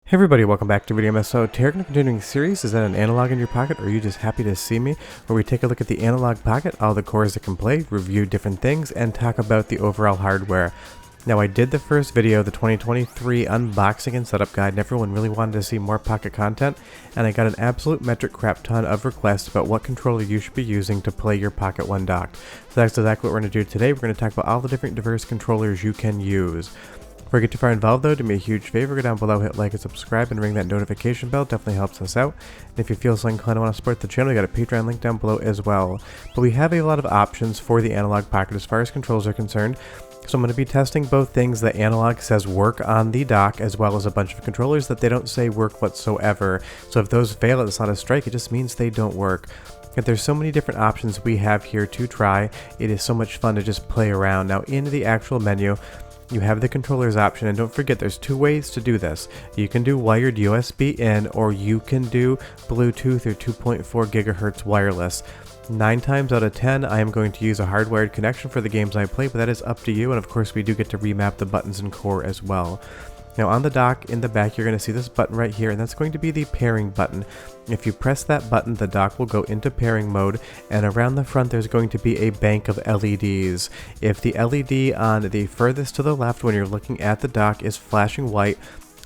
Hey everybody, welcome back to Video MSO. Today we're continuing series. Is that an analog in your pocket, or are you just happy to see me? Where we take a look at the Analogue Pocket, all the cores it can play, review different things, and talk about the overall hardware. Now I did the first video, the 2023 unboxing and setup guide, and everyone really wanted to see more Pocket content, and I got an absolute metric crap ton of requests about what controller you should be using to play your Pocket 1 docked. So that's exactly what we're going to do today. We're going to talk about all the different diverse controllers you can use. Before I get too far involved though, do me a huge favor, go down below, hit like and subscribe, and ring that notification bell. Definitely helps us out. And if you feel so inclined to want to support the channel, we got a Patreon link down below as well. But we have a lot of options for the Analogue Pocket as far as controls are concerned. So I'm going to be testing both things that Analogue says work on the dock, as well as a bunch of controllers that they don't say work whatsoever. So if those fail, it's not a strike, it just means they don't work. But there's so many different options we have here to try. It is so much fun to just play around. Now in the actual menu, you have the controllers option, and don't forget there's two ways to do this. You can do wired USB in, or you can do Bluetooth or 2.4 gigahertz wireless. 9 times out of 10 I am going to use a hardwired connection for the games I play, but that is up to you, and of course we do get to remap the buttons and core as well. Now on the dock in the back you're going to see this button right here, and that's going to be the pairing button. If you press that button, the dock will go into pairing mode, and around the front there's going to be a bank of LEDs. If the LED on the furthest to the left when you're looking at the dock is flashing white,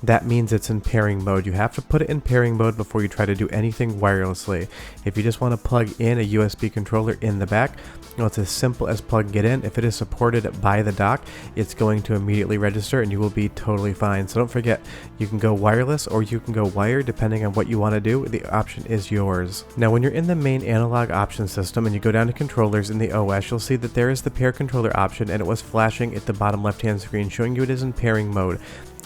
that means it's in pairing mode. You have to put it in pairing mode before you try to do anything wirelessly. If you just want to plug in a USB controller in the back, well, it's as simple as plugging it in. If it is supported by the dock, it's going to immediately register and you will be totally fine. So don't forget, you can go wireless or you can go wired depending on what you want to do. The option is yours. Now when you're in the main analog option system and you go down to controllers in the OS, you'll see that there is the pair controller option, and it was flashing at the bottom left hand screen showing you it is in pairing mode.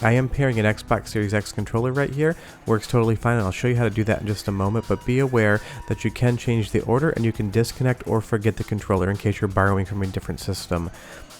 I am pairing an Xbox Series X controller right here. Works totally fine, and I'll show you how to do that in just a moment, but be aware that you can change the order and you can disconnect or forget the controller in case you're borrowing from a different system.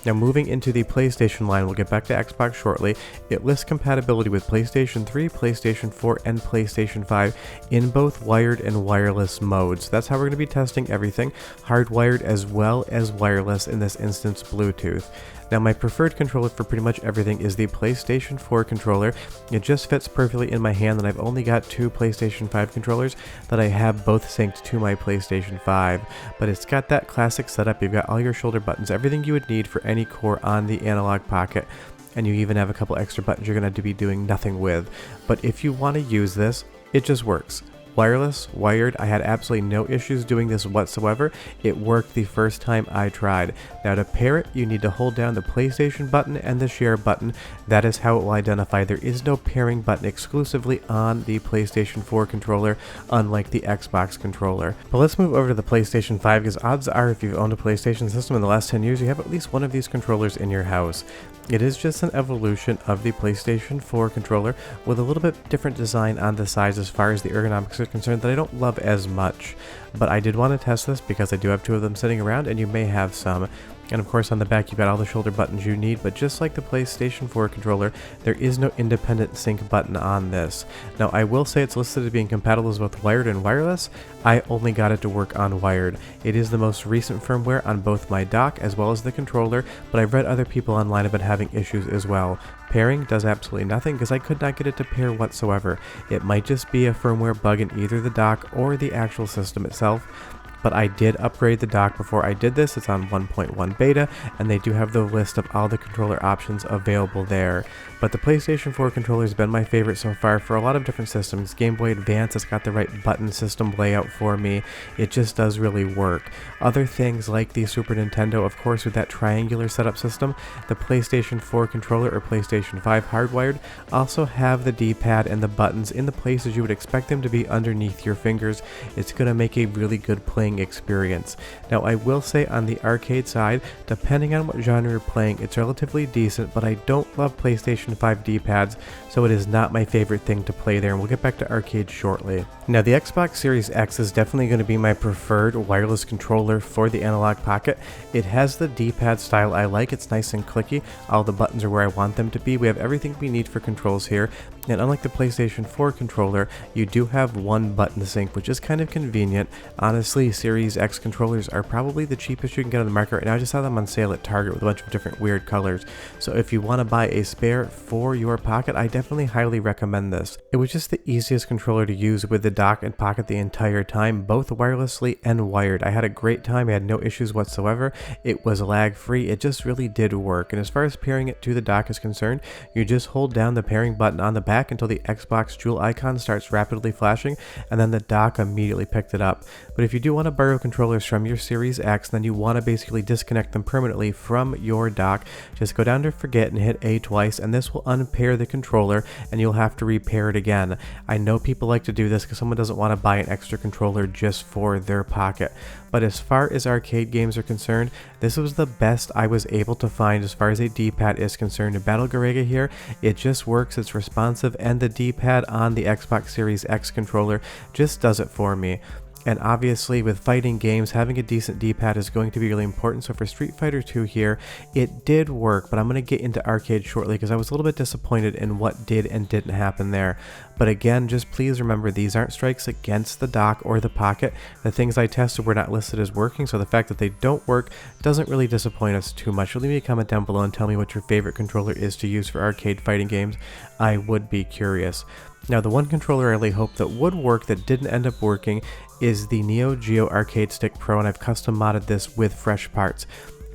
Now moving into the PlayStation line, we'll get back to Xbox shortly. It lists compatibility with PlayStation 3, PlayStation 4, and PlayStation 5 in both wired and wireless modes. That's how we're going to be testing everything, hardwired as well as wireless, in this instance Bluetooth. Now my preferred controller for pretty much everything is the PlayStation 4 controller. It just fits perfectly in my hand, and I've only got 2 PlayStation 5 controllers that I have both synced to my PlayStation 5. But it's got that classic setup. You've got all your shoulder buttons, everything you would need for any core on the Analogue Pocket. And you even have a couple extra buttons you're going to have to be doing nothing with. But if you want to use this, it just works. Wireless, wired, I had absolutely no issues doing this whatsoever. It worked the first time I tried. Now to pair it, you need to hold down the PlayStation button and the share button. That is how it will identify. There is no pairing button exclusively on the PlayStation 4 controller, unlike the Xbox controller. But let's move over to the PlayStation 5, because odds are if you've owned a PlayStation system in the last 10 years, you have at least one of these controllers in your house. It is just an evolution of the PlayStation 4 controller with a little bit different design on the sides as far as the ergonomics are concerned that I don't love as much. But I did want to test this because I do have 2 of them sitting around, and you may have some. And of course on the back you've got all the shoulder buttons you need, but just like the PlayStation 4 controller, there is no independent sync button on this. Now I will say it's listed as being compatible with both wired and wireless. I only got it to work on wired. It is the most recent firmware on both my dock as well as the controller, but I've read other people online have been having issues as well. Pairing does absolutely nothing because I could not get it to pair whatsoever. It might just be a firmware bug in either the dock or the actual system itself. But I did upgrade the dock before I did this. It's on 1.1 beta, and they do have the list of all the controller options available there. But the PlayStation 4 controller has been my favorite so far for a lot of different systems. Game Boy Advance has got the right button system layout for me. It just does really work. Other things like the Super Nintendo, of course, with that triangular setup system, the PlayStation 4 controller or PlayStation 5 hardwired also have the D-pad and the buttons in the places you would expect them to be underneath your fingers. It's going to make a really good playing experience. Now I will say on the arcade side, depending on what genre you're playing, it's relatively decent, but I don't love PlayStation 5 D-pads, so it is not my favorite thing to play there, and we'll get back to arcade shortly. Now the Xbox Series X is definitely going to be my preferred wireless controller for the Analogue Pocket. It has the D-pad style I like. It's nice and clicky. All the buttons are where I want them to be. We have everything we need for controls here. And unlike the PlayStation 4 controller, you do have one button sync, which is kind of convenient. Honestly, Series X controllers are probably the cheapest you can get on the market right now. I just saw them on sale at Target with a bunch of different weird colors. So if you want to buy a spare for your Pocket, I definitely highly recommend this. It was just the easiest controller to use with the dock and Pocket the entire time, both wirelessly and wired. I had a great time. I had no issues whatsoever. It was lag free. It just really did work. And as far as pairing it to the dock is concerned, you just hold down the pairing button on the back until the Xbox jewel icon starts rapidly flashing, and then the dock immediately picked it up. But if you do want to borrow controllers from your Series X, then you want to basically disconnect them permanently from your dock. Just go down to forget and hit A twice, and this will unpair the controller and you'll have to repair it again. I know people like to do this because someone doesn't want to buy an extra controller just for their Pocket. But as far as arcade games are concerned, this was the best I was able to find as far as a D-pad is concerned. In Battle Garega here, it just works, it's responsive, and the D-pad on the Xbox Series X controller just does it for me. And obviously with fighting games, having a decent D-pad is going to be really important. So for Street Fighter 2 here, it did work, but I'm going to get into arcade shortly because I was a little bit disappointed in what did and didn't happen there. But again, just please remember, these aren't strikes against the dock or the Pocket. The things I tested were not listed as working, so the fact that they don't work doesn't really disappoint us too much. So leave me a comment down below and tell me what your favorite controller is to use for arcade fighting games. I would be curious. Now, the one controller I really hope that would work that didn't end up working is the Neo Geo Arcade Stick Pro, and I've custom modded this with fresh parts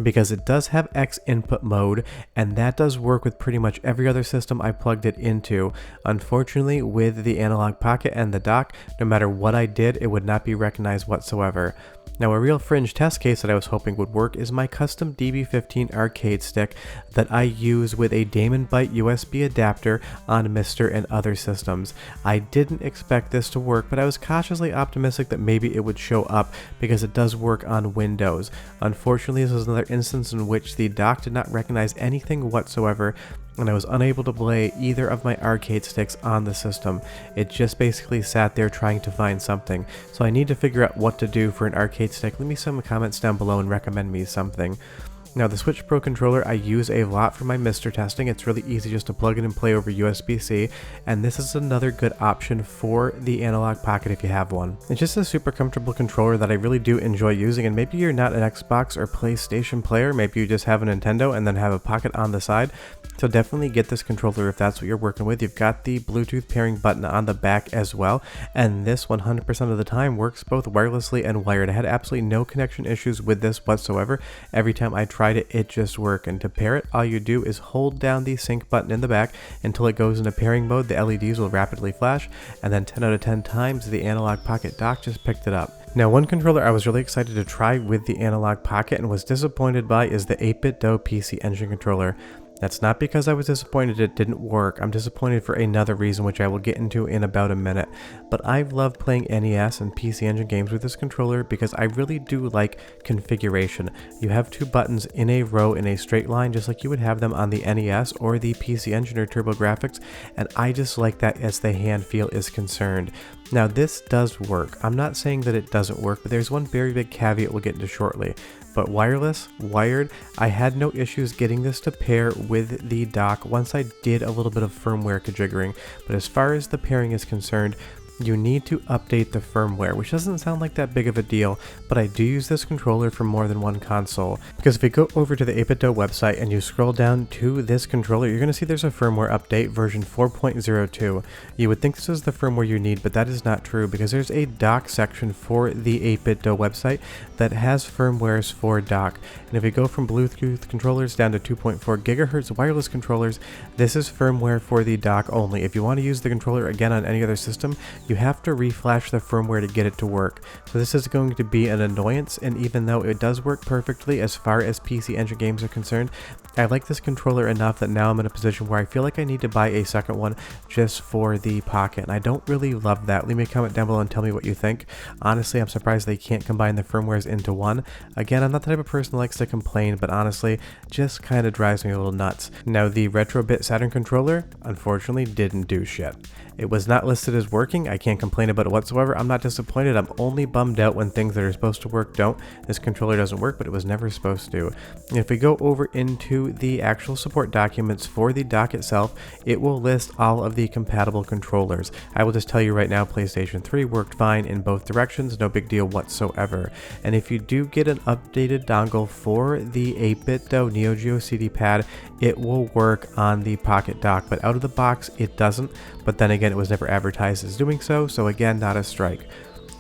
because it does have X input mode, and that does work with pretty much every other system I plugged it into. Unfortunately, with the Analogue Pocket and the dock, no matter what I did, it would not be recognized whatsoever. Now, a real fringe test case that I was hoping would work is my custom DB15 arcade stick that I use with a Damon Byte USB adapter on Mister and other systems. I didn't expect this to work, but I was cautiously optimistic that maybe it would show up because it does work on Windows. Unfortunately, this was another instance in which the dock did not recognize anything whatsoever, and I was unable to play either of my arcade sticks on the system. It just basically sat there trying to find something. So I need to figure out what to do for an arcade stick. Leave me some comments down below and recommend me something. Now, the Switch Pro controller, I use a lot for my Mister testing. It's really easy just to plug it and play over USB-C, and this is another good option for the Analogue Pocket if you have one. It's just a super comfortable controller that I really do enjoy using, and maybe you're not an Xbox or PlayStation player, maybe you just have a Nintendo and then have a Pocket on the side. So definitely get this controller if that's what you're working with. You've got the Bluetooth pairing button on the back as well, and this 100% of the time works both wirelessly and wired. I had absolutely no connection issues with this whatsoever. Every time I tried it, it just worked. And to pair it, all you do is hold down the sync button in the back until it goes into pairing mode. The LEDs will rapidly flash, and then 10 out of 10 times the Analogue Pocket Dock just picked it up. Now, one controller I was really excited to try with the Analogue Pocket and was disappointed by is the 8BitDo PC Engine controller. That's not because I was disappointed it didn't work. I'm disappointed for another reason, which I will get into in about a minute. But I've loved playing NES and PC Engine games with this controller because I really do like configuration. You have two buttons in a row in a straight line, just like you would have them on the NES or the PC Engine or TurboGrafx, and I just like that as the hand feel is concerned. Now, this does work. I'm not saying that it doesn't work, but there's one very big caveat we'll get into shortly. But wireless, wired, I had no issues getting this to pair with the dock once I did a little bit of firmware configuring. But as far as the pairing is concerned, you need to update the firmware, which doesn't sound like that big of a deal, but I do use this controller for more than one console. Because if you go over to the 8BitDo website and you scroll down to this controller, you're going to see there's a firmware update version 4.02. You would think this is the firmware you need, but that is not true because there's a dock section for the 8BitDo website that has firmwares for dock. And if you go from Bluetooth controllers down to 2.4 gigahertz wireless controllers, this is firmware for the dock only. If you want to use the controller again on any other system, you have to reflash the firmware to get it to work. So this is going to be an annoyance, and even though it does work perfectly as far as PC Engine games are concerned, I like this controller enough that now I'm in a position where I feel like I need to buy a second one just for the Pocket, and I don't really love that. Leave me a comment down below and tell me what you think. Honestly, I'm surprised they can't combine the firmwares into one. Again, I'm not the type of person that likes to complain, but honestly, just kind of drives me a little nuts. Now, the Retrobit Saturn controller, unfortunately, didn't do shit. It was not listed as working. I can't complain about it whatsoever. I'm not disappointed. I'm only bummed out when things that are supposed to work don't. This controller doesn't work, but it was never supposed to. And if we go over into the actual support documents for the dock itself, it will list all of the compatible controllers. I will just tell you right now, PlayStation 3 worked fine in both directions, no big deal whatsoever. And if you do get an updated dongle for the 8-bit though Neo Geo CD pad, it will work on the Pocket Dock, but out of the box it doesn't. But then again, it was never advertised as doing so, so again, not a strike.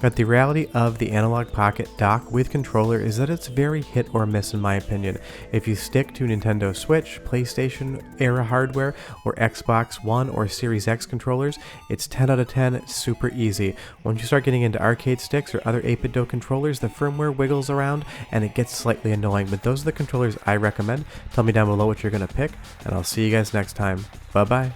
But the reality of the Analogue Pocket Dock with controller is that it's very hit or miss in my opinion. If you stick to Nintendo Switch, PlayStation era hardware, or Xbox One or Series X controllers, it's 10 out of 10, it's super easy. Once you start getting into arcade sticks or other 8-bit controllers, the firmware wiggles around and it gets slightly annoying, but those are the controllers I recommend. Tell me down below what you're going to pick, and I'll see you guys next time. Bye bye.